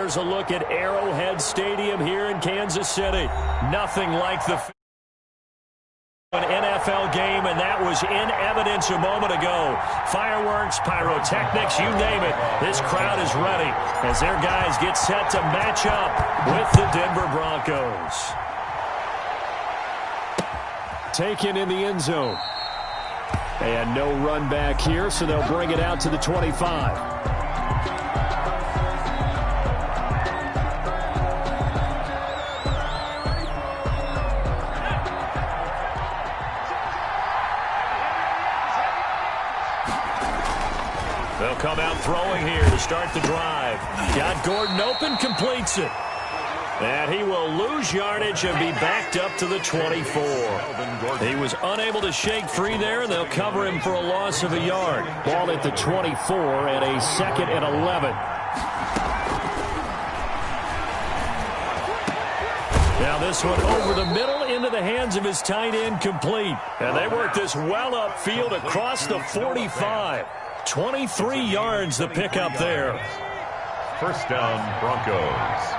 here's a look at Arrowhead Stadium here in Kansas City. Nothing like the an NFL game, and that was in evidence a moment ago. Fireworks, pyrotechnics, you name it. This crowd is ready as their guys get set to match up with the Denver Broncos. Taken in the end zone. And no run back here, so they'll bring it out to the 25. They'll come out throwing here to start the drive. Got Gordon open, completes it. And he will lose yardage and be backed up to the 24. He was unable to shake free there, and they'll cover him for a loss of a yard. Ball at the 24 and a 2nd and 11. Now this one over the middle into the hands of his tight end, complete. And they work this well upfield across the 45. 23 yards the pickup there. First down, Broncos.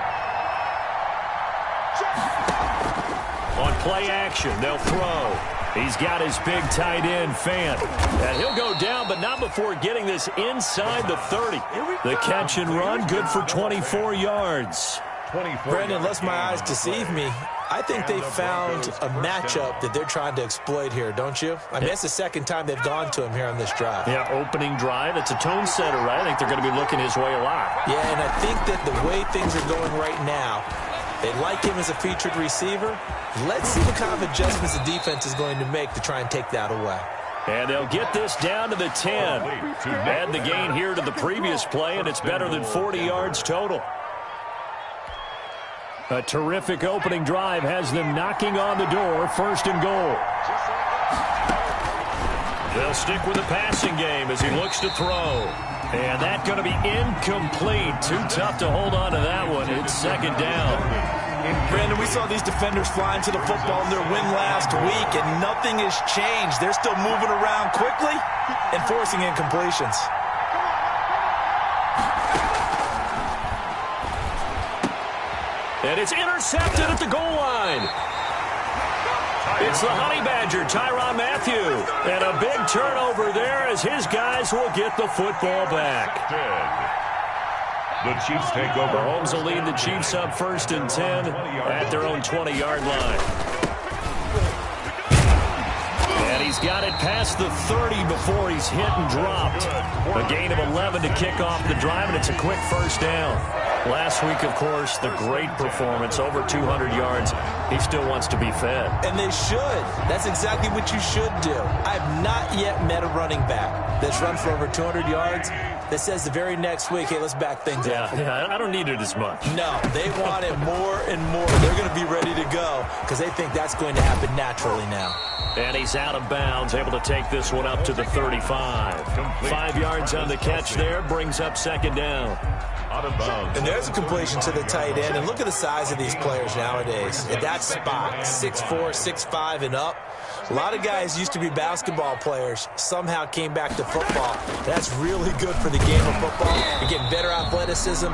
On play action, they'll throw. He's got his big tight end, Fant. And he'll go down, but not before getting this inside the 30. The catch and run, good for 24 yards. Brandon, unless my eyes deceive me, I think they found a matchup that they're trying to exploit here, don't you? I mean, it's the second time they've gone to him here on this drive. Yeah, opening drive. It's a tone setter, right? I think they're going to be looking his way a lot. Yeah, and I think that the way things are going right now, they like him as a featured receiver. Let's see what kind of adjustments the defense is going to make to try and take that away. And they'll get this down to the 10. Add the gain here to the previous play, and it's better than 40 yards total. A terrific opening drive has them knocking on the door. First and goal. They'll stick with the passing game as he looks to throw. And that's going to be incomplete. Too tough to hold on to that one. It's second down. Brandon, we saw these defenders flying to the football in their win last week, and nothing has changed. They're still moving around quickly and forcing incompletions. And it's intercepted at the goal line. It's the Honey Badger, Tyrann Mathieu. And a big turnover there as his guys will get the football back. The Chiefs take over. Mahomes will lead the Chiefs up 1st and 10 at their own 20-yard line. And he's got it past the 30 before he's hit and dropped. A gain of 11 to kick off the drive, and it's a quick first down. Last week, of course, the great performance, over 200 yards. He still wants to be fed. And they should. That's exactly what you should do. I have not yet met a running back that's run for over 200 yards that says the very next week, hey, let's back things up. Yeah, I don't need it as much. No, they want it more and more. They're going to be ready to go because they think that's going to happen naturally now. And he's out of bounds, able to take this one up to the 35. 5 yards on the catch there, brings up second down. Out of bounds. And there's a completion to the tight end. And look at the size of these players nowadays. At that spot, 6'4", 6'5", and up. A lot of guys used to be basketball players, somehow came back to football. That's really good for the game of football. You're getting better athleticism,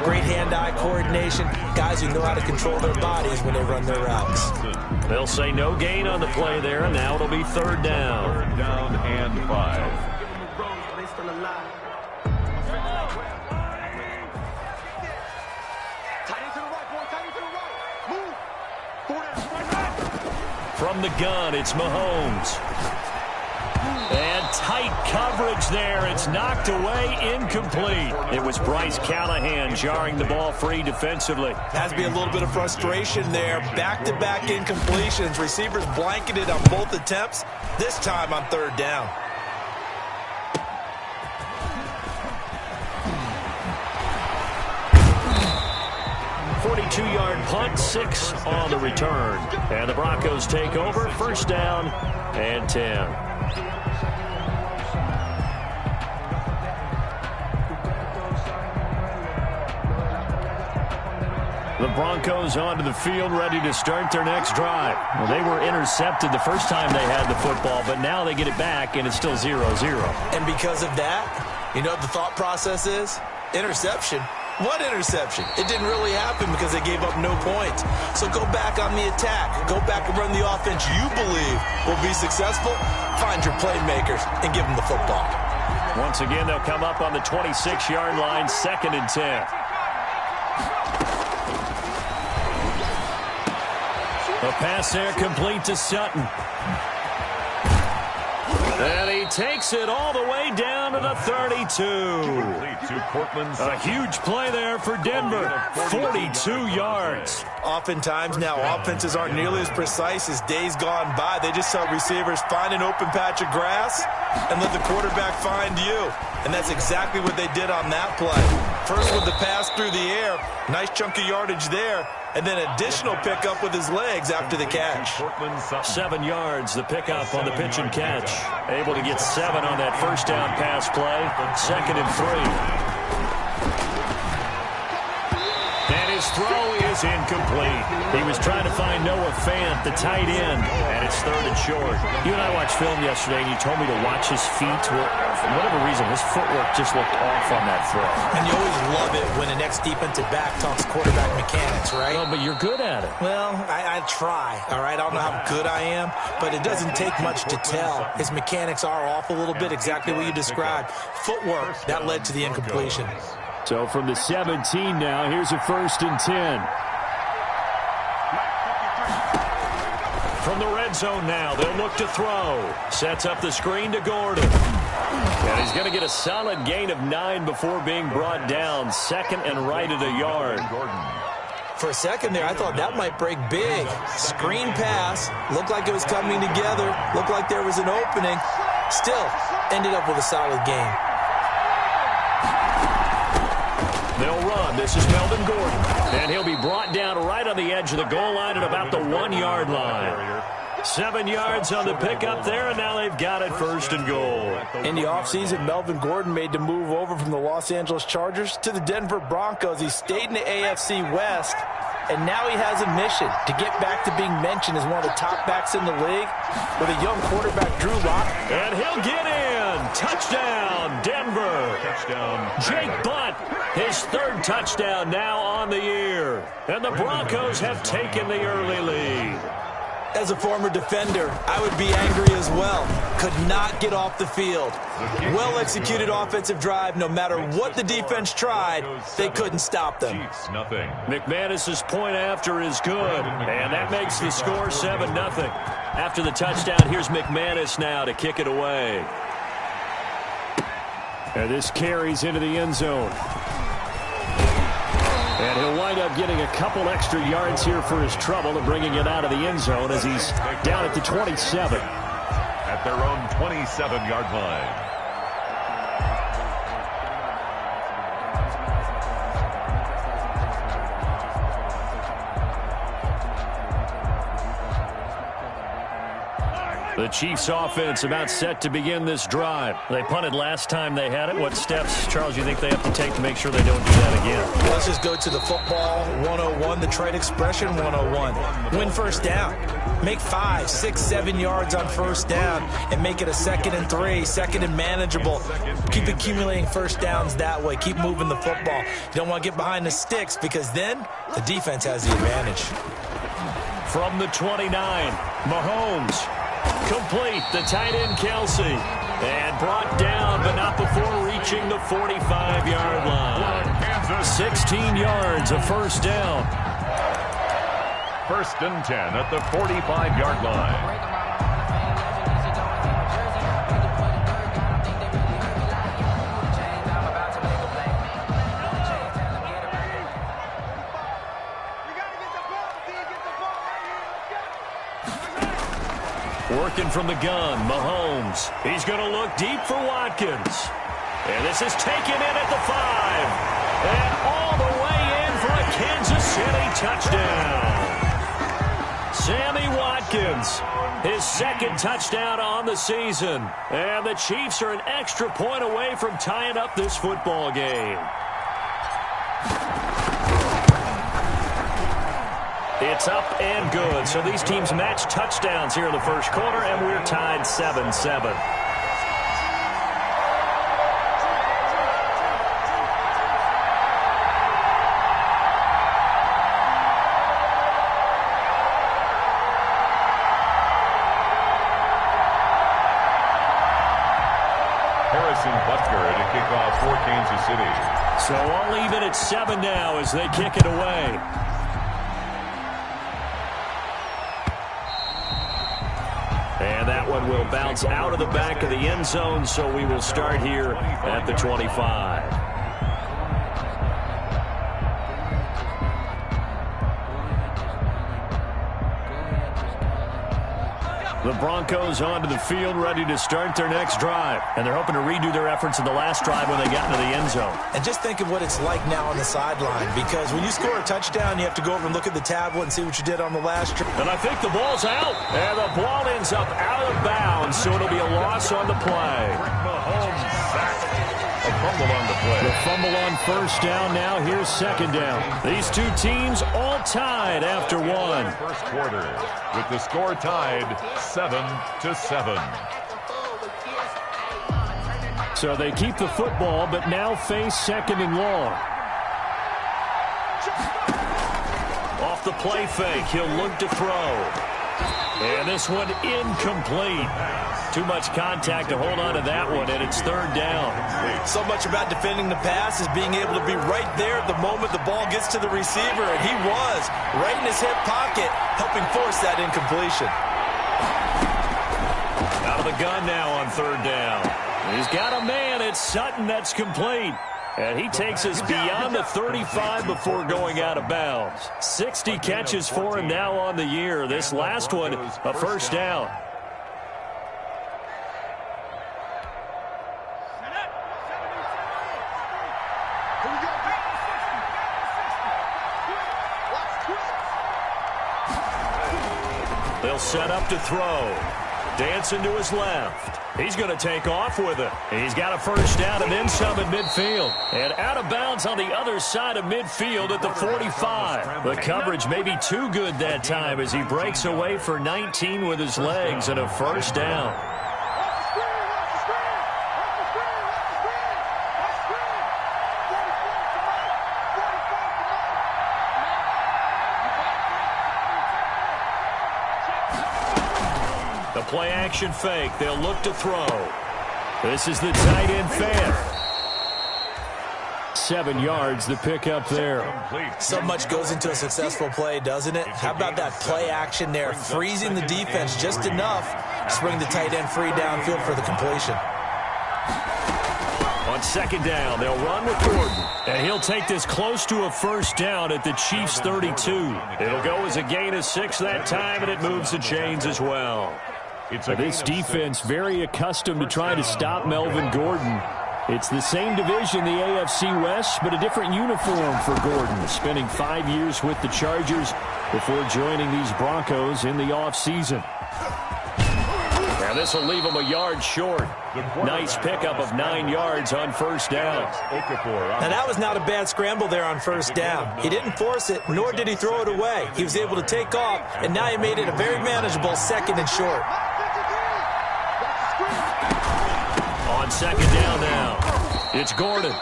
great hand-eye coordination, guys who know how to control their bodies when they run their routes. They'll say no gain on the play there, and now it'll be third down. Third down and 5. From the gun, it's Mahomes. And tight coverage there. It's knocked away, incomplete. It was Bryce Callahan jarring the ball free defensively. Has to be a little bit of frustration there. Back-to-back incompletions. Receivers blanketed on both attempts, this time on third down. Yard punt, 6 on the return. And the Broncos take over, first down and 10. The Broncos onto the field, ready to start their next drive. Well, they were intercepted the first time they had the football, but now they get it back, and it's still 0-0. And because of that, you know what the thought process is? Interception. What interception? It didn't really happen because they gave up no points. So go back on the attack. Go back and run the offense you believe will be successful. Find your playmakers and give them the football. Once again, they'll come up on the 26-yard line, 2nd and 10. The pass there complete to Sutton. And he takes it all the way down to the 32. A huge play there for Denver. 42 yards. Oftentimes now, offenses aren't nearly as precise as days gone by. They just tell receivers, find an open patch of grass and let the quarterback find you. And that's exactly what they did on that play. First with the pass through the air. Nice chunk of yardage there. And then additional pickup with his legs after the catch. 7 yards, the pickup on the pitch and catch. Able to get 7 on that first down pass play. 2nd and 3. And his throw is incomplete. He was trying to find Noah Fant, the tight end, and it's 3rd and short. You and I watched film yesterday, and you told me to watch his feet. Well, for whatever reason, his footwork just looked off on that throw. And you always love it when an ex-defensive back talks quarterback mechanics, right? Well, but you're good at it. Well, I try, all right? I don't know how good I am, but it doesn't take much to tell. His mechanics are off a little bit, exactly what you described. Footwork, that led to the incompletion. So from the 17 now, here's a 1st and 10. From the red zone now, they'll look to throw. Sets up the screen to Gordon. And he's going to get a solid gain of 9 before being brought down. 2nd and right at a yard. For a second there, I thought that might break big. Screen pass. Looked like it was coming together. Looked like there was an opening. Still, ended up with a solid gain. They'll run. This is Melvin Gordon. And he'll be brought down right on the edge of the goal line at about the 1-yard line. 7 yards on the pickup there, and now they've got it 1st and goal. In the offseason, Melvin Gordon made the move over from the Los Angeles Chargers to the Denver Broncos. He stayed in the AFC West, and now he has a mission to get back to being mentioned as one of the top backs in the league with a young quarterback, Drew Lock. And he'll get in. Touchdown, Denver. Touchdown. Jake Butt, his 3rd touchdown now on the year. And the Broncos have taken the early lead. As a former defender, I would be angry as well. Could not get off the field. Well-executed offensive drive. No matter what the defense tried, they couldn't stop them. Chiefs, nothing. McManus's point after is good, and that makes the score 7-0. After the touchdown, here's McManus now to kick it away. And this carries into the end zone. And he'll wind up getting a couple extra yards here for his trouble and bringing it out of the end zone as he's down at the 27. At their own 27-yard line. The Chiefs offense about set to begin this drive. They punted last time they had it. What steps, Charles, you think they have to take to make sure they don't do that again? Let's just go to the football 101, the trade expression 101. Win 1st down. Make 5, 6, 7 yards on 1st down and make it a 2nd and 3, 2nd and manageable. Keep accumulating 1st downs that way. Keep moving the football. You don't want to get behind the sticks because then the defense has the advantage. From the 29, Mahomes. Complete, the tight end Kelsey. And brought down, but not before reaching the 45-yard line. 16 yards, a 1st down. 1st and 10 at the 45-yard line. Working from the gun, Mahomes. He's going to look deep for Watkins. And this is taken in at the 5. And all the way in for a Kansas City touchdown. Sammy Watkins, his 2nd touchdown on the season. And the Chiefs are an extra point away from tying up this football game. It's up and good. So these teams match touchdowns here in the 1st quarter, and we're tied 7-7. And it's 7 now as they kick it away. And that one will bounce out of the back of the end zone, so we will start here at the 25. The Broncos onto the field, ready to start their next drive. And they're hoping to redo their efforts in the last drive when they got into the end zone. And just think of what it's like now on the sideline, because when you score a touchdown, you have to go over and look at the tablet and see what you did on the last drive. And I think the ball's out. And the ball ends up out of bounds, so it'll be a loss on the play. A fumble on the play. The fumble on first down now. Here's second down. These two teams all tied after one. First quarter with the score tied 7-7. So they keep the football, but now face second and long. Off the play fake, he'll look to throw. And this one incomplete. Too much contact to hold on to that one, and it's third down. So much about defending the pass is being able to be right there at the moment the ball gets to the receiver, and he was right in his hip pocket, helping force that incompletion. Out of the gun now on third down. He's got a man. It's Sutton that's complete. And he takes us beyond the 35 before going out of bounds. 60 catches for him now on the year. This last one, a first down. They'll set up to throw. Dancing to his left. He's going to take off with it. He's got a first down and then some at midfield. And out of bounds on the other side of midfield at the 45. The coverage may be too good that time as he breaks away for 19 with his legs and a first down. Play action fake. They'll look to throw. This is the tight end fan. 7 yards, the pickup there. So much goes into a successful play, doesn't it? How about that play action there? Freezing the defense just enough to bring the tight end free downfield for the completion. On second down, they'll run with Gordon. And he'll take this close to a first down at the Chiefs' 32. It'll go as a gain of 6 that time, and it moves the chains as well. This defense very accustomed to trying to stop Melvin Gordon. It's the same division, the AFC West, but a different uniform for Gordon, spending 5 years with the Chargers before joining these Broncos in the offseason. Now this will leave him a yard short. Nice pickup of 9 yards on first down. Now that was not a bad scramble there on first down. He didn't force it, nor did he throw it away. He was able to take off, and now he made it a very manageable second and short. On second down now, it's Gordon.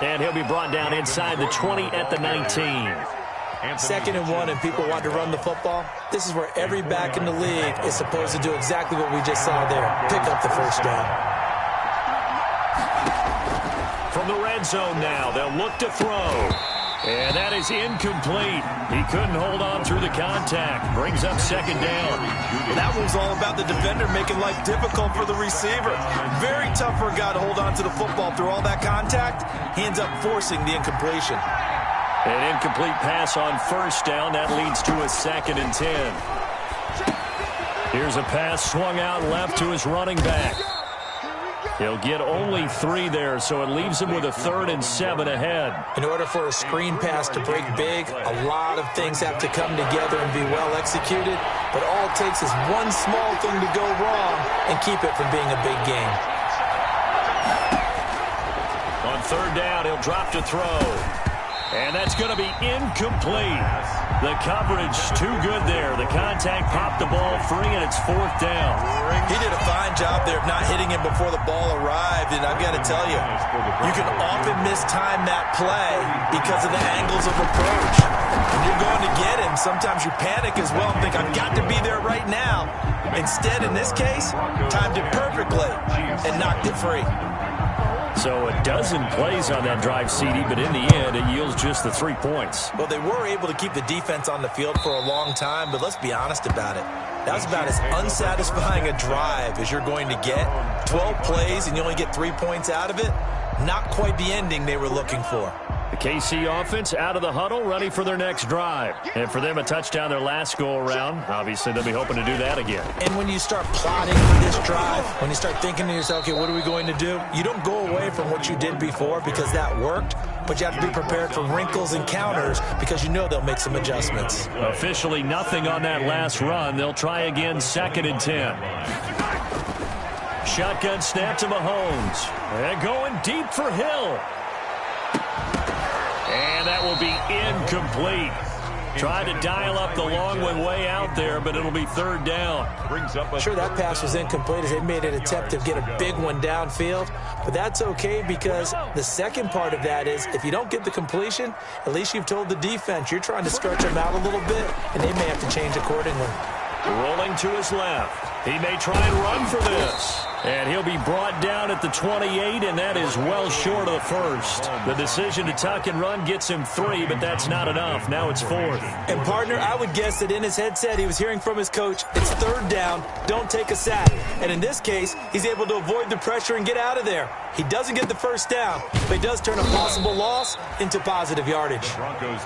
And he'll be brought down inside the 20 at the 19. Second and 1 and people want to run the football. This is where every back in the league is supposed to do exactly what we just saw there. Pick up the first down. From the red zone now, they'll look to throw. And that is incomplete. He couldn't hold on through the contact. Brings up second down. Well, that one's all about the defender making life difficult for the receiver. Very tough for a guy to hold on to the football through all that contact. He ends up forcing the incompletion. An incomplete pass on first down. That leads to a second and 10. Here's a pass swung out left to his running back. He'll get only 3 there, so it leaves him with a 3rd and 7 ahead. In order for a screen pass to break big, a lot of things have to come together and be well executed. But all it takes is one small thing to go wrong and keep it from being a big game. On third down, he'll drop to throw. And that's going to be incomplete. The coverage too good there. The contact popped the ball free, and it's 4th down. He did a fine job there of not hitting him before the ball arrived, and I've got to tell you, you can often mistime that play because of the angles of approach. When you're going to get him, sometimes you panic as well and think, I've got to be there right now. Instead, in this case, timed it perfectly and knocked it free. So a dozen plays on that drive, CD, but in the end, it yields just the 3 points. Well, they were able to keep the defense on the field for a long time, but let's be honest about it. That was about as unsatisfying a drive as you're going to get. 12 plays and you only get 3 points out of it. Not quite the ending they were looking for. The KC offense out of the huddle, ready for their next drive. And for them, a touchdown their last go-around. Obviously, they'll be hoping to do that again. And when you start plotting for this drive, when you start thinking to yourself, okay, what are we going to do? You don't go away from what you did before because that worked, but you have to be prepared for wrinkles and counters because you know they'll make some adjustments. Officially nothing on that last run. They'll try again, 2nd and 10. Shotgun snap to Mahomes. And going deep for Hill. And that will be incomplete. Tried to dial up the long one way out there, but it'll be 3rd down. Sure, that pass was incomplete as they made an attempt to get a big one downfield, but that's okay because the second part of that is if you don't get the completion, at least you've told the defense you're trying to stretch them out a little bit, and they may have to change accordingly. Rolling to his left. He may try and run for this. And he'll be brought down at the 28, and that is well short of the first. The decision to tuck and run gets him 3, but that's not enough. Now it's 4th. And, partner, I would guess that in his headset he was hearing from his coach, it's 3rd down, don't take a sack. And in this case, he's able to avoid the pressure and get out of there. He doesn't get the first down, but he does turn a possible loss into positive yardage.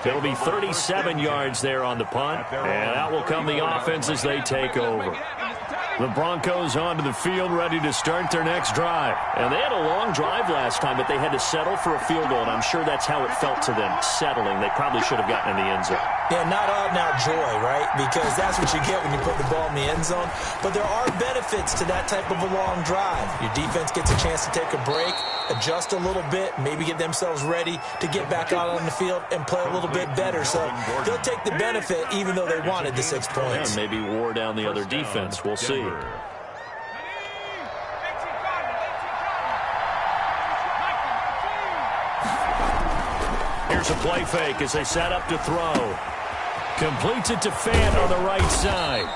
It'll be 37 yards there on the punt, and out will come the offense as they take over. The Broncos onto the field, ready to start their next drive. And they had a long drive last time, but they had to settle for a field goal, and I'm sure that's how it felt to them, settling. They probably should have gotten in the end zone. Yeah, not out-and-out joy, right? Because that's what you get when you put the ball in the end zone. But there are benefits to that type of a long drive. Your defense gets a chance to take a break, adjust a little bit, maybe get themselves ready to get back out on the field and play a little bit better. So they'll take the benefit even though they wanted the 6 points. Yeah, maybe wore down the other defense. We'll see. Here's a play fake as they set up to throw. Completes it to Fant on the right side.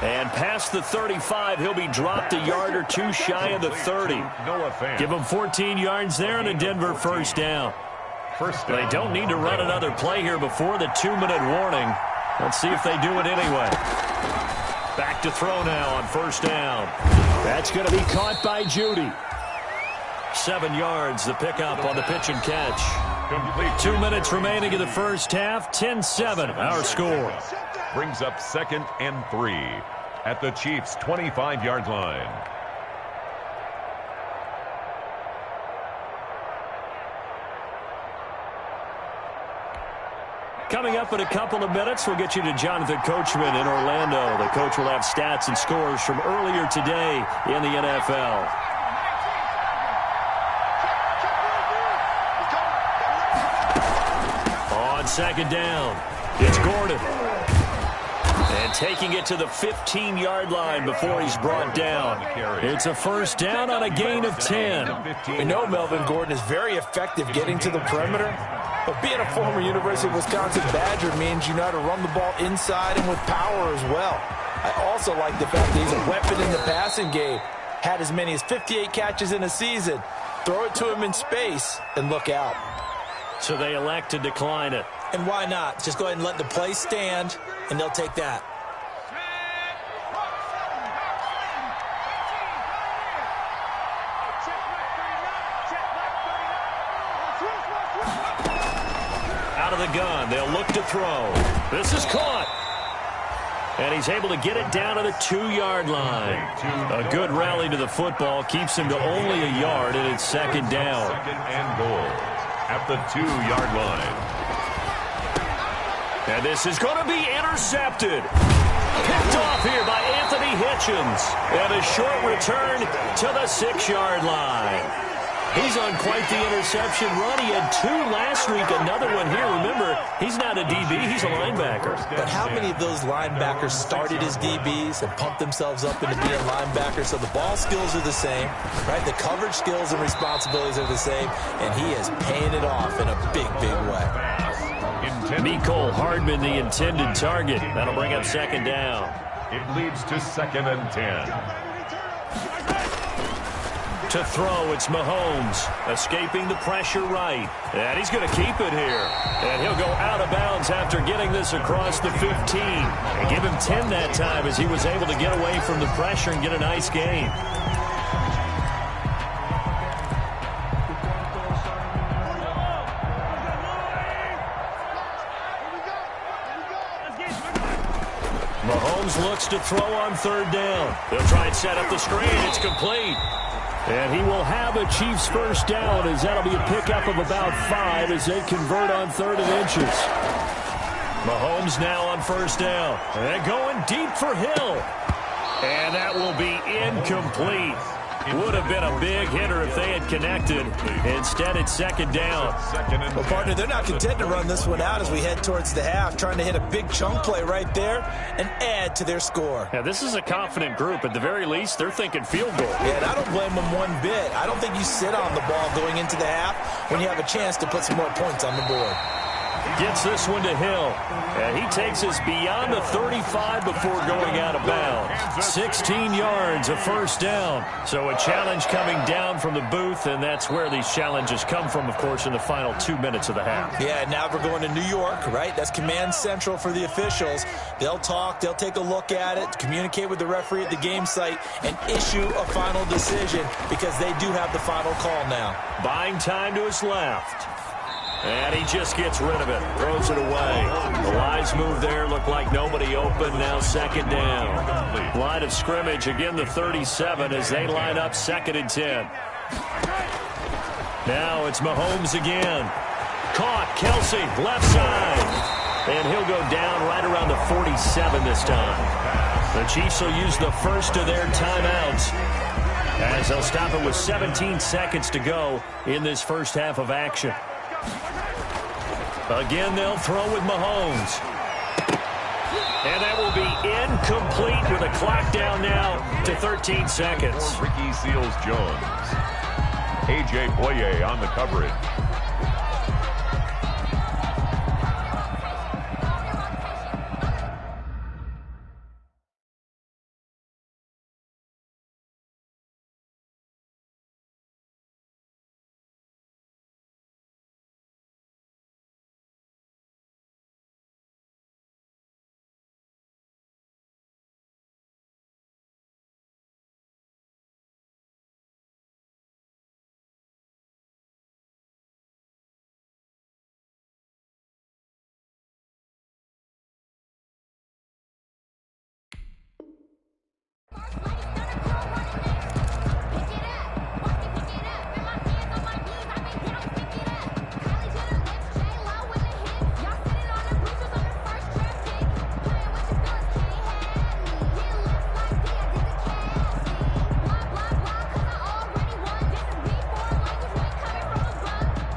And past the 35, he'll be dropped a yard or 2 shy of the 30. Give him 14 yards there and a Denver first down. They don't need to run another play here before the 2-minute warning. Let's see if they do it anyway. Back to throw now on first down. That's going to be caught by Judy. 7 yards, the pickup on the pitch and catch. 2 minutes remaining in the first half. 10-7, our score. Brings up 2nd and 3 at the Chiefs' 25-yard line. Coming up in a couple of minutes, we'll get you to Jonathan Coachman in Orlando. The coach will have stats and scores from earlier today in the NFL. On 2nd down, it's Gordon. And taking it to the 15-yard line before he's brought down. It's a first down on a gain of 10. We know Melvin Gordon is very effective getting to the perimeter. But being a former University of Wisconsin Badger means you know how to run the ball inside and with power as well. I also like the fact that he's a weapon in the passing game. Had as many as 58 catches in a season. Throw it to him in space and look out. So they elect to decline it. And why not? Just go ahead and let the play stand, and they'll take that. Out of the gun, they'll look to throw. This is caught. And he's able to get it down to the 2-yard line. A good rally to the football keeps him to only a yard, and it's 2nd down. 2nd and goal at the 2-yard line. And this is going to be intercepted. Picked off here by Anthony Hitchens. And a short return to the 6-yard line. He's on quite the interception run. He had 2 last week, another one here. Remember, he's not a DB, he's a linebacker. But how many of those linebackers started as DBs and pumped themselves up into being linebackers? So the ball skills are the same, right? The coverage skills and responsibilities are the same, and he is paying it off in a big, big way. Mecole Hardman, the intended target. That'll bring up 2nd down. It leads to 2nd and 10. To throw, it's Mahomes. Escaping the pressure right. And he's going to keep it here. And he'll go out of bounds after getting this across the 15. And give him 10 that time as he was able to get away from the pressure and get a nice gain. Mahomes looks to throw on 3rd down. They'll try and set up the screen. It's complete. And he will have a Chiefs first down as that'll be a pickup of about 5 as they convert on 3rd and inches. Mahomes now on 1st down. And going deep for Hill. And that will be incomplete. Would have been a big hitter if they had connected. Instead, it's 2nd down. Well, partner, they're not content to run this one out as we head towards the half, trying to hit a big chunk play right there and add to their score. Yeah, this is a confident group. At the very least, they're thinking field goal. Yeah, and I don't blame them one bit. I don't think you sit on the ball going into the half when you have a chance to put some more points on the board. Gets this one to Hill. And he takes us beyond the 35 before going out of bounds. 16 yards, a 1st down. So a challenge coming down from the booth, and that's where these challenges come from, of course, in the final 2 minutes of the half. Yeah, now we're going to New York, right? That's command central for the officials. They'll talk, they'll take a look at it, communicate with the referee at the game site, and issue a final decision because they do have the final call now. Buying time to his left. And he just gets rid of it, throws it away. The lines move there, look like nobody open, now 2nd down. Line of scrimmage, again the 37 as they line up 2nd and 10. Now it's Mahomes again. Caught, Kelsey, left side. And he'll go down right around the 47 this time. The Chiefs will use the first of their timeouts as they'll stop it with 17 seconds to go in this first half of action. Again, they'll throw with Mahomes. And that will be incomplete with a clock down now to 13 seconds. Ricky Seals-Jones. A.J. Boye on the coverage.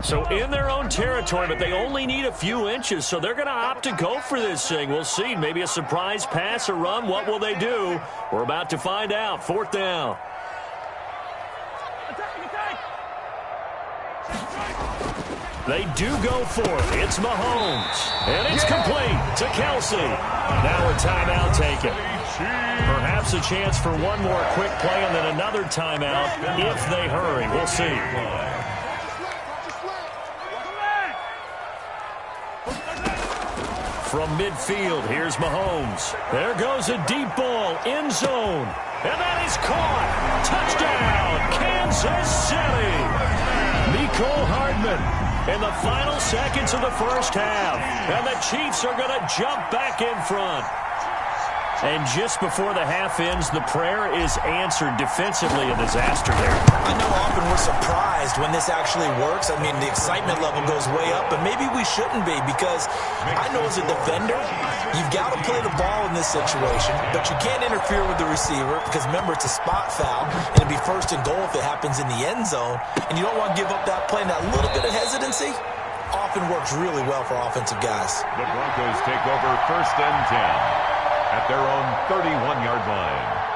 So in their own territory, but they only need a few inches, so they're going to opt to go for this thing. We'll see. Maybe a surprise pass or run. What will they do? We're about to find out. 4th down. They do go for it. It's Mahomes. And it's complete to Kelsey. Now a timeout taken. Perhaps a chance for one more quick play and then another timeout if they hurry. We'll see. From midfield, here's Mahomes. There goes a deep ball, end zone. And that is caught. Touchdown, Kansas City. Mecole Hardman in the final seconds of the first half. And the Chiefs are going to jump back in front. And just before the half ends, the prayer is answered defensively. A disaster there. I know often we're surprised when this actually works. I mean, the excitement level goes way up, but maybe we shouldn't be because I know as a defender, you've got to play the ball in this situation, but you can't interfere with the receiver because, remember, it's a spot foul, and it'd be 1st and goal if it happens in the end zone, and you don't want to give up that play, and that little bit of hesitancy often works really well for offensive guys. The Broncos take over 1st and 10. At their own 31-yard line.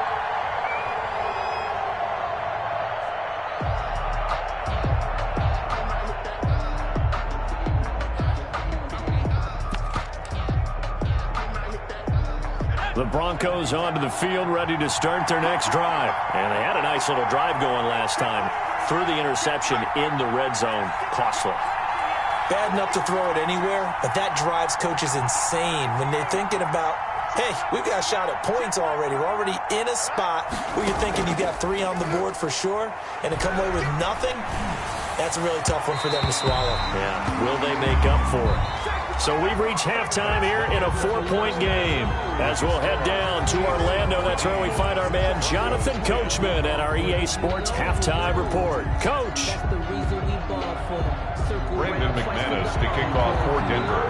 The Broncos onto the field, ready to start their next drive. And they had a nice little drive going last time. Threw the interception in the red zone. Costly. Bad enough to throw it anywhere, but that drives coaches insane when they're thinking about, hey, we've got a shot at points already. We're already in a spot where you're thinking you got 3 on the board for sure, and to come away with nothing, that's a really tough one for them to swallow. Yeah, will they make up for it? So we've reached halftime here in a 4-point game. As we'll head down to Orlando, that's where we find our man Jonathan Coachman at our EA Sports Halftime Report. Coach. Brandon McManus to kick off for Denver.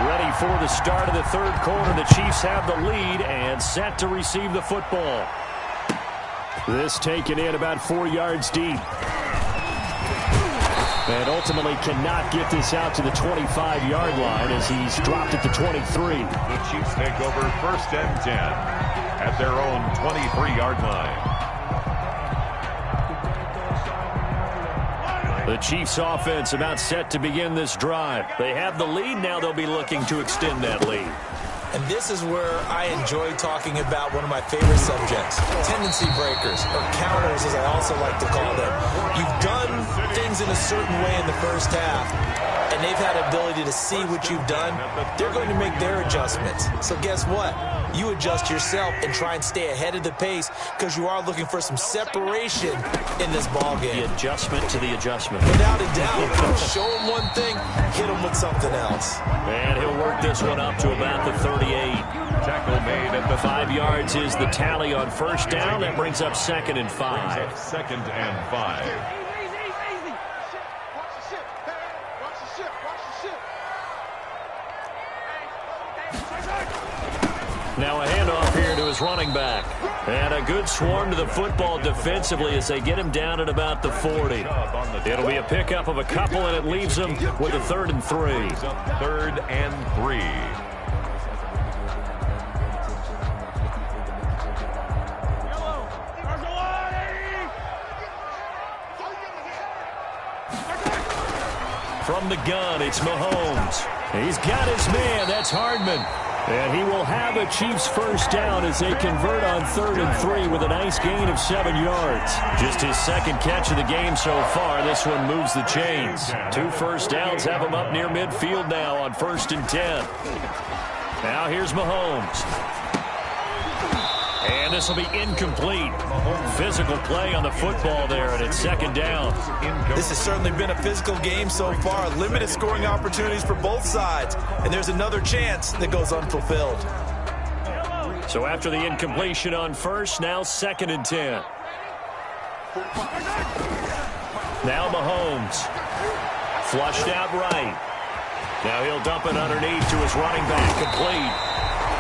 Ready for the start of the third quarter. The Chiefs have the lead and set to receive the football. This taken in about 4 yards deep. And ultimately cannot get this out to the 25-yard line as he's dropped at the 23. The Chiefs take over 1st and 10 at their own 23-yard line. The Chiefs offense about set to begin this drive. They have the lead. Now they'll be looking to extend that lead. And this is where I enjoy talking about one of my favorite subjects, tendency breakers, or counters as I also like to call them. You've done things in a certain way in the first half, and they've had the ability to see what you've done. They're going to make their adjustments. So guess what? You adjust yourself and try and stay ahead of the pace because you are looking for some separation in this ball game. The adjustment to the adjustment. Without a doubt. Show him one thing, hit him with something else. And he'll work this one up to about the 38. Tackle made at the 5 yards is the tally on first down. That brings up 2nd and 5. 2nd and 5. Now a handoff here to his running back. And a good swarm to the football defensively as they get him down at about the 40. It'll be a pickup of a couple, and it leaves them with a 3rd and 3. 3rd and 3. From the gun, it's Mahomes. He's got his man. That's Hardman. And he will have a Chiefs first down as they convert on 3rd and 3 with a nice gain of 7 yards. Just his 2nd catch of the game so far. This one moves the chains. 2 first downs have him up near midfield now on 1st and 10. Now here's Mahomes. And this will be incomplete. Physical play on the football there, and it's 2nd down. This has certainly been a physical game so far. Limited scoring opportunities for both sides. And there's another chance that goes unfulfilled. So after the incompletion on first, now 2nd and 10. Now Mahomes. Flushed out right. Now he'll dump it underneath to his running back. Complete.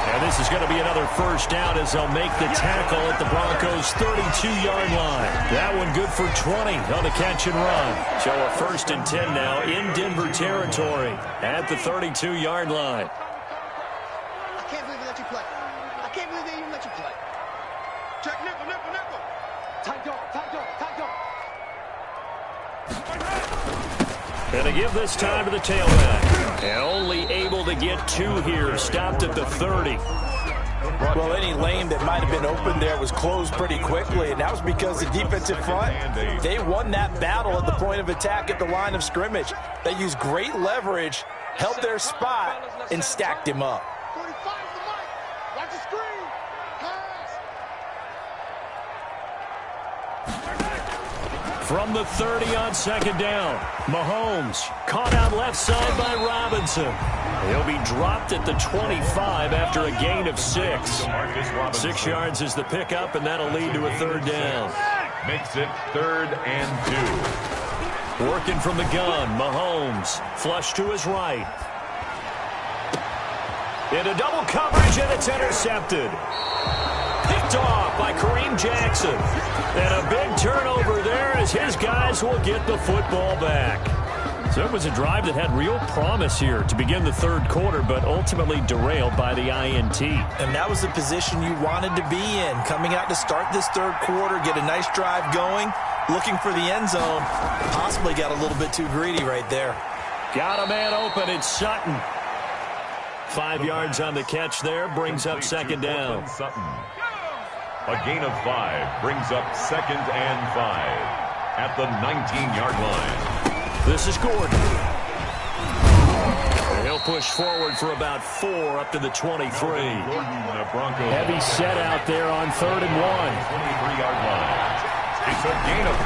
And this is going to be another first down as they'll make the tackle at the Broncos' 32-yard line. That one good for 20 on the catch and run. So a 1st and 10 now in Denver territory at the 32-yard line. I can't believe they let you play. I can't believe they even let you play. Check nickel, nickel, nickel. Tight dog, tight dog, tight dog. And to give this time to the tailback. And only able to get 2 here. Stopped at the 30. Well, any lane that might have been open there was closed pretty quickly, and that was because the defensive front, they won that battle at the point of attack at the line of scrimmage. They used great leverage, held their spot, and stacked him up. 45 to the mic. Watch the screen. Pass. From the 30 on 2nd down. Mahomes caught out left side by Robinson. He'll be dropped at the 25 after a gain of 6. 6 yards is the pickup, and that'll lead to a 3rd down. Makes it 3rd and 2. Working from the gun, Mahomes. Flush to his right. Into double coverage, and it's intercepted. Picked off by Kareem Jackson. And a big turnover there as his guys will get the football back. So it was a drive that had real promise here to begin the 3rd quarter, but ultimately derailed by the INT. And that was the position you wanted to be in, coming out to start this 3rd quarter, get a nice drive going, looking for the end zone. Possibly got a little bit too greedy right there. Got a man open. It's Sutton. 5 yards on the catch there, brings up second down. A gain of 5 brings up 2nd and 5 at the 19-yard line. This is Gordon. And he'll push forward for about 4 up to the 23. Heavy set out there on 3rd and 1. 23-yard line. It's a gain of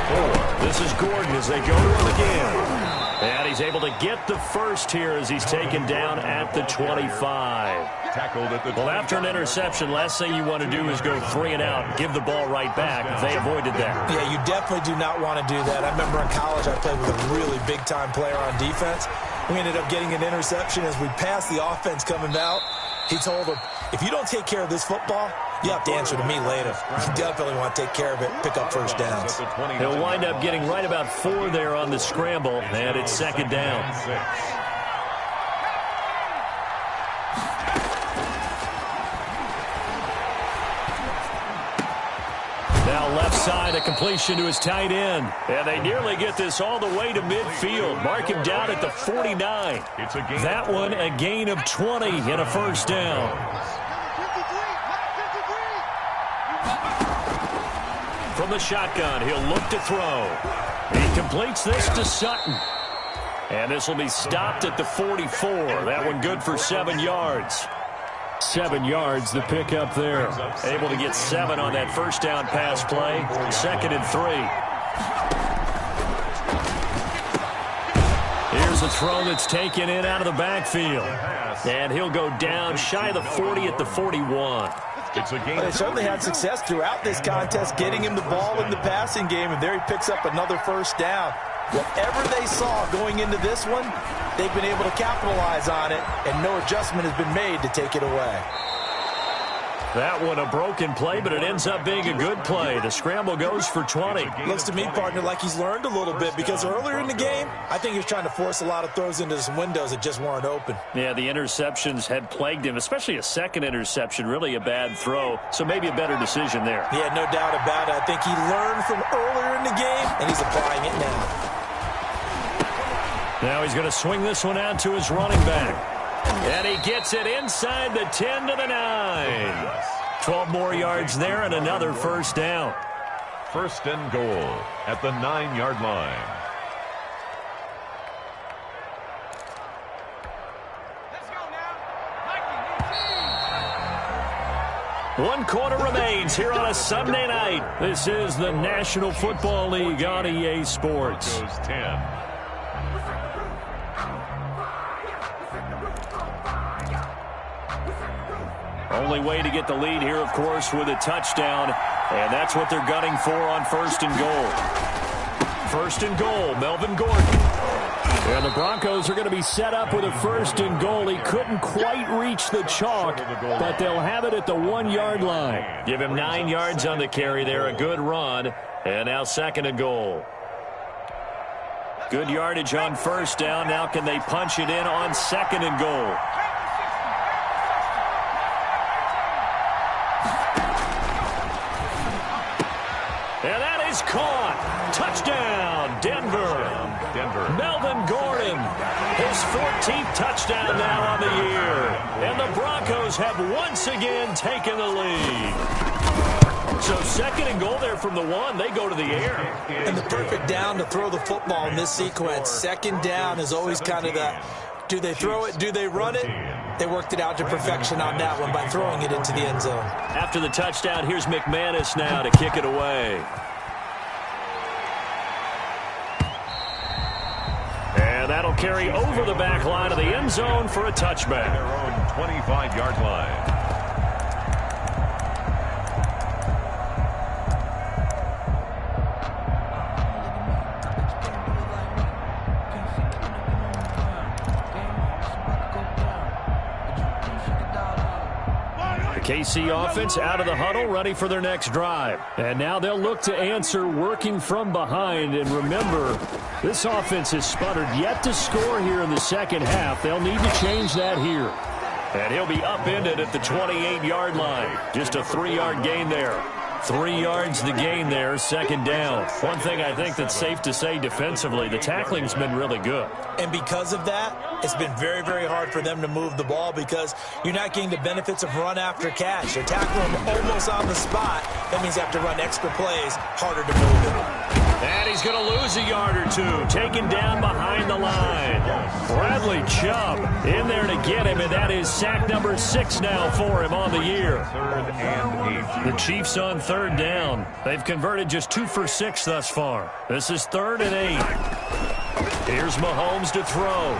4. This is Gordon as they go to him again. And he's able to get the first here as he's taken down at the 25. Tackled at the 25. Well, after an interception, last thing you want to do is go 3 and out, give the ball right back. They avoided that. Yeah, you definitely do not want to do that. I remember in college I played with a really big-time player on defense. We ended up getting an interception as we passed the offense coming out. He told him, if you don't take care of this football, you have to answer to me later. You definitely want to take care of it, pick up first downs. He'll wind up getting right about 4 there on the scramble, and it's 2nd down. Now left side, a completion to his tight end. And they nearly get this all the way to midfield. Mark him down at the 49. That one a gain of 20 and a first down. From the shotgun, he'll look to throw. He completes this to Sutton. And this will be stopped at the 44. That one good for 7 yards. 7 yards, the pickup there. Able to get 7 on that first down pass play. 2nd and 3. Here's a throw that's taken in out of the backfield. And he'll go down shy of the 40 at the 41. They certainly had success throughout this contest, getting him the ball in the passing game, and there he picks up another first down. Whatever they saw going into this one, they've been able to capitalize on it, and no adjustment has been made to take it away. That one a broken play, but it ends up being a good play. The scramble goes for 20. Looks to me, partner, like he's learned a little bit, because earlier in the game, I think he was trying to force a lot of throws into some windows that just weren't open. Yeah, the interceptions had plagued him, especially a second interception, really a bad throw, so maybe a better decision there. Yeah, no doubt about it. I think he learned from earlier in the game, and he's applying it now. Now he's going to swing this one out to his running back. And he gets it inside the 10 to the 9. 12 more yards there and another first down. 1st and goal at the 9-yard line. Let's go now. 1 quarter remains here on a Sunday night. This is the National Football League on EA Sports. Goes 10. Only way to get the lead here, of course, with a touchdown, and that's what they're gunning for on 1st and goal. 1st and goal, Melvin Gordon. And the Broncos are going to be set up with a 1st and goal. He couldn't quite reach the chalk, but they'll have it at the 1-yard line. Give him 9 yards on the carry there, a good run, and now 2nd and goal. Good yardage on 1st down. Now can they punch it in on 2nd and goal? And that is caught. Touchdown, Denver. Melvin Gordon, his 14th touchdown now on the year. And the Broncos have once again taken the lead. So 2nd and goal there from the 1. They go to the air. And the perfect down to throw the football in this sequence. 2nd down is always kind of the, do they throw it, do they run it? They worked it out to perfection on that one by throwing it into the end zone. After the touchdown, here's McManus now to kick it away. And that'll carry over the back line of the end zone for a touchback. Their own 25-yard line. KC offense out of the huddle, ready for their next drive. And now they'll look to answer working from behind. And remember, this offense has sputtered yet to score here in the second half. They'll need to change that here. And he'll be upended at the 28-yard line. Just a 3-yard gain there. 3 yards to gain there, second down. One thing I think that's safe to say defensively, the tackling's been really good. And because of that, it's been very, very hard for them to move the ball because you're not getting the benefits of run after catch. They're tackling almost on the spot. That means you have to run extra plays, harder to move it. And he's going to lose a yard or two, taken down behind the line. Bradley Chubb in there to get him, and that is sack number 6 now for him on the year. 3rd and 8. The Chiefs on 3rd down. They've converted just 2 for 6 thus far. This is 3rd and 8. Here's Mahomes to throw.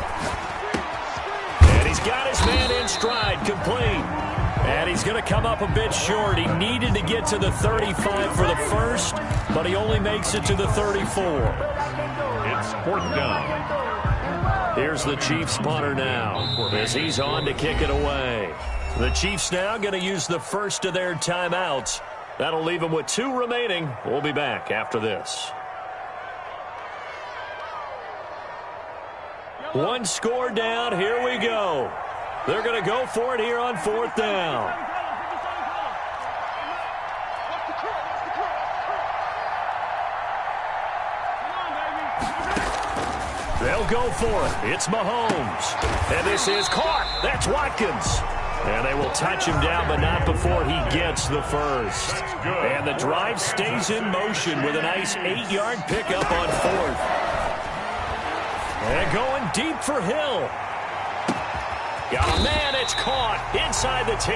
And he's got his man in stride, complete. And he's going to come up a bit short. He needed to get to the 35 for the first, but he only makes it to the 34. It's 4th down. Here's the Chiefs punter now as he's on to kick it away. The Chiefs now going to use the first of their timeouts. That'll leave them with 2 remaining. We'll be back after this. 1 score down. Here we go. They're going to go for it here on 4th down. They'll go for it. It's Mahomes. And this is caught. That's Watkins. And they will touch him down, but not before he gets the first. And the drive stays in motion with a nice 8-yard pickup on 4th. And going deep for Hill. Got a man, it's caught inside the 10.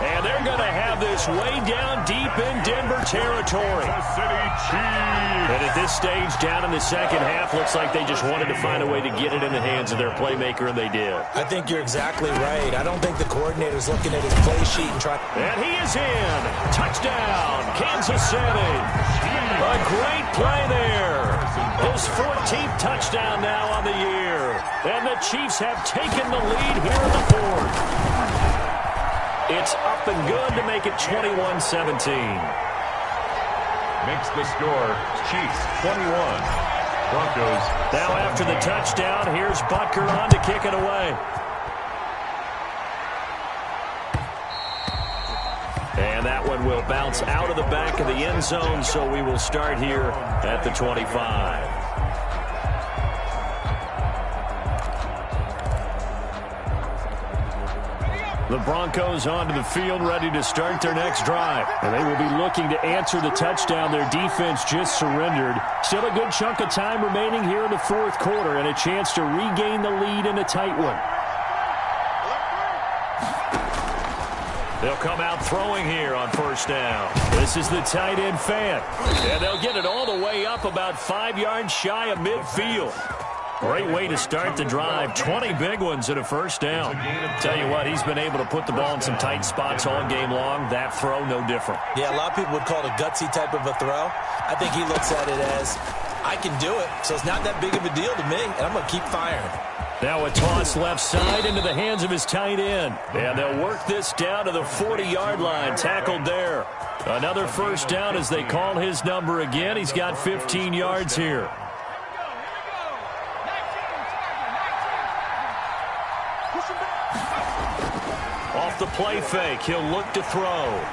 And they're going to have this way down deep in Denver territory. And at this stage, down in the second half, looks like they just wanted to find a way to get it in the hands of their playmaker, and they did. I think you're exactly right. I don't think the coordinator's looking at his play sheet and trying. And he is in. Touchdown, Kansas City. A great play there. His 14th touchdown now on the year. And the Chiefs have taken the lead here in the 4th. It's up and good to make it 21-17. Makes the score Chiefs 21. Broncos. Now after the touchdown, here's Butker on to kick it away. And that one will bounce out of the back of the end zone, so we will start here at the 25. The Broncos onto the field, ready to start their next drive. And they will be looking to answer the touchdown their defense just surrendered. Still a good chunk of time remaining here in the 4th quarter and a chance to regain the lead in a tight one. They'll come out throwing here on 1st down. This is the tight end Fant. And they'll get it all the way up about 5 yards shy of midfield. Great way to start the drive. 20 big ones at a 1st down. Tell you what, he's been able to put the ball in some tight spots all game long. That throw, no different. Yeah, a lot of people would call it a gutsy type of a throw. I think he looks at it as, I can do it, so it's not that big of a deal to me, and I'm going to keep firing. Now a toss left side into the hands of his tight end. And they'll work this down to the 40-yard line. Tackled there. Another 1st down as they call his number again. He's got 15 yards here. Off the play fake, he'll look to throw.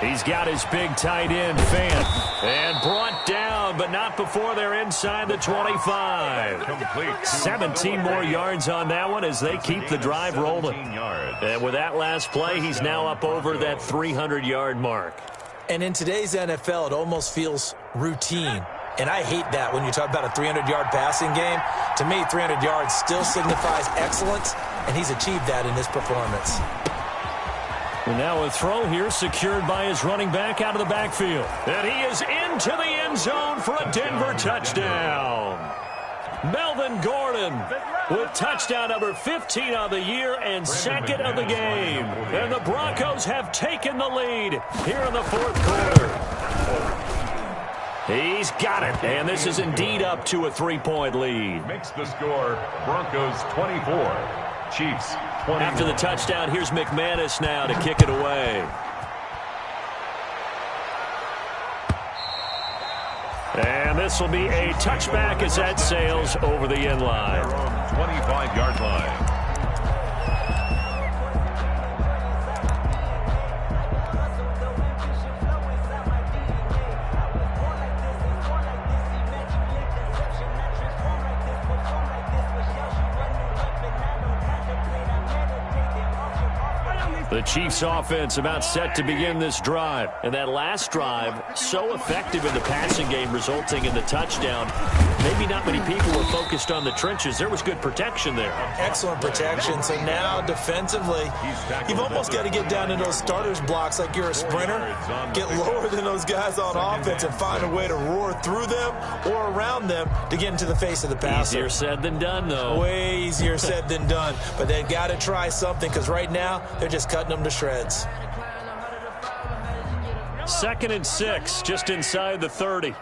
He's got his big tight end, Fant. And brought down, but not before they're inside the 25. Complete. 17 more yards on that one as they keep the drive rolling. And with that last play, he's now up over that 300-yard mark. And in today's NFL, it almost feels routine. And I hate that when you talk about a 300-yard passing game. To me, 300 yards still signifies excellence, and he's achieved that in this performance. And now a throw here secured by his running back out of the backfield. And he is into the end zone for a Denver touchdown. Melvin Gordon with touchdown number 15 of the year and 2nd of the game. And the Broncos have taken the lead here in the 4th quarter. He's got it, and this is indeed up to a 3-point lead. Makes the score Broncos 24, Chiefs 20. After the touchdown, here's McManus now to kick it away. And this will be a touchback as that sails over the end line. 25-yard line. The Chiefs offense about set to begin this drive. And that last drive, so effective in the passing game, resulting in the touchdown. Maybe not many people were focused on the trenches. There was good protection there. Excellent protection. So now defensively, you've almost got to get down into those starters blocks like you're a sprinter. Get lower than those guys on offense and find a way to roar through them or around them to get into the face of the passer. Easier said than done, though. Way easier said than done. But they've got to try something because right now they're just cutting them to shreds. 2nd and 6, just inside the 30.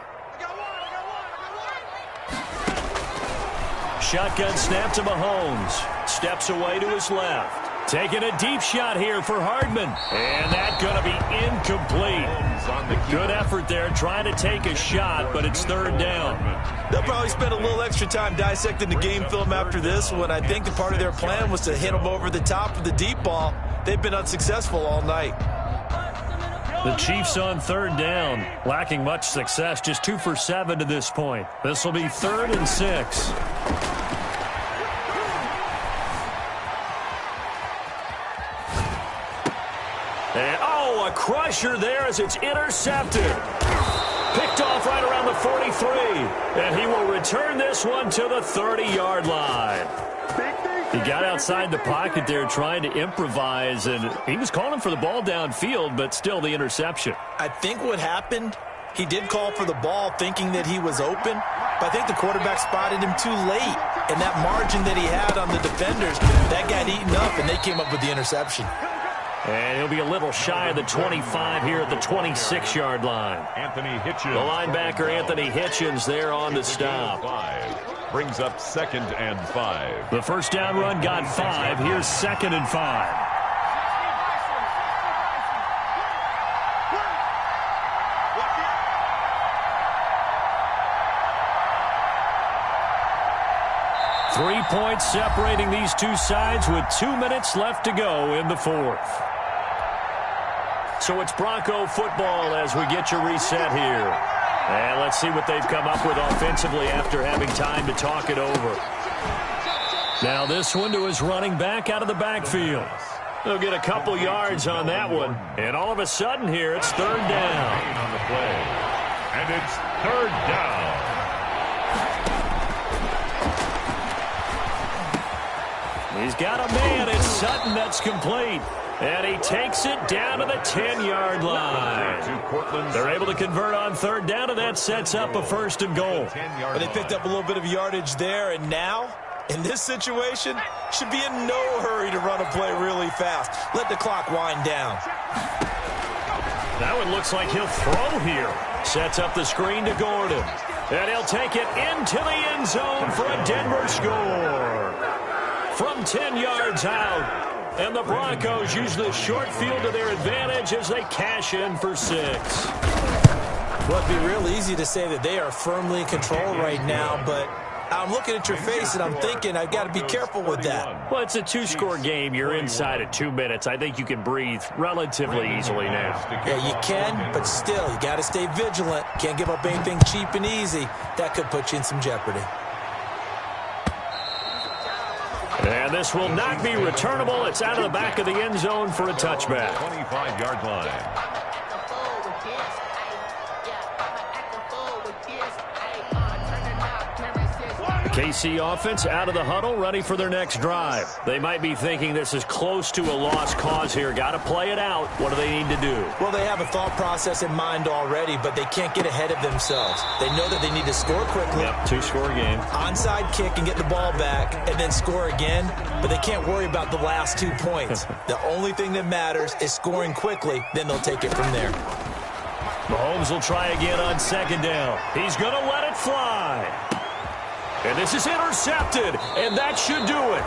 Shotgun snap to Mahomes. Steps away to his left. Taking a deep shot here for Hardman. And that's going to be incomplete. Good effort there trying to take a shot, but it's 3rd down. They'll probably spend a little extra time dissecting the game film after this one. I think the part of their plan was to hit them over the top of the deep ball. They've been unsuccessful all night. The Chiefs on 3rd down, lacking much success, just 2 for 7 to this point. This will be 3rd and 6. And, oh, a crusher there as it's intercepted. Picked off right around the 43. And he will return this one to the 30-yard line. He got outside the pocket there trying to improvise, and he was calling for the ball downfield, but still the interception. I think what happened, he did call for the ball thinking that he was open, but I think the quarterback spotted him too late. And that margin that he had on the defenders, that got eaten up, and they came up with the interception. And he'll be a little shy of the 25 here at the 26-yard line. Anthony Hitchens. The linebacker, Anthony Hitchens, there on the stop. Brings up 2nd and 5. The first down run got 5. Here's 2nd and 5. Three points separating these two sides with 2 minutes left to go in the 4th. So it's Bronco football as we get you reset here. And let's see what they've come up with offensively after having time to talk it over. Now this one to his running back out of the backfield. They'll get a couple yards on that one. And all of a sudden here, it's 3rd down. On the play. And it's 3rd down. He's got a man. It's Sutton that's complete. And he takes it down to the 10-yard line. They're able to convert on 3rd down, and that sets up a 1st and goal. But they picked up a little bit of yardage there, and now, in this situation, should be in no hurry to run a play really fast. Let the clock wind down. That one looks like he'll throw here. Sets up the screen to Gordon. And he'll take it into the end zone for a Denver score. From 10 yards out. And the Broncos use the short field to their advantage as they cash in for 6. Well, it'd be real easy to say that they are firmly in control right now, but I'm looking at your face and I'm thinking I've got to be careful with that. Well, it's a 2-score game. You're inside at 2 minutes. I think you can breathe relatively easily now. Yeah, you can, but still, you got to stay vigilant. Can't give up anything cheap and easy. That could put you in some jeopardy. And this will not be returnable. It's out of the back of the end zone for a touchback. 25-yard line. KC offense out of the huddle, ready for their next drive. They might be thinking this is close to a lost cause here. Got to play it out. What do they need to do? Well, they have a thought process in mind already, but they can't get ahead of themselves. They know that they need to score quickly. Yep, 2-score game. Onside kick and get the ball back and then score again, but they can't worry about the last 2 points. The only thing that matters is scoring quickly, then they'll take it from there. Mahomes will try again on 2nd down. He's going to let it fly. And this is intercepted, and that should do it.